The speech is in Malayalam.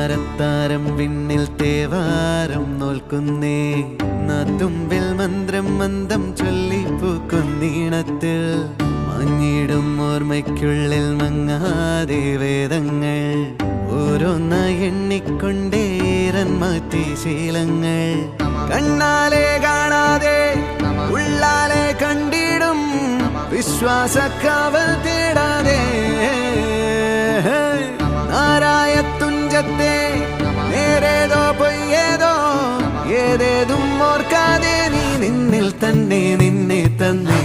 താരത്താരം വിണ്ണിൽ തേവാരം നോൽക്കുന്നേ നാത്തുമ്പിൽ മന്ത്രം മന്ദം ചൊല്ലിപ്പൂക്കുന്നീണത്തിൽ മങ്ങിടും ഓർമ്മയ്ക്കുള്ളിൽ മങ്ങാതെ വേദങ്ങൾ ഓരോന്നായി എണ്ണിക്കൊണ്ടേരൻ മാറ്റി ശീലങ്ങൾ കണ്ണാലെ കാണാതെ ഉള്ളാലെ കണ്ടിടും വിശ്വാസക്കാവൽ തേടാതെ നാരായ തുഞ്ചത്തെ നേരേതോ പൊയ്യേതോ ഏതേതും ഓർക്കാതെ നീ നിന്നിൽ തന്നെ നിന്നെ തന്നെ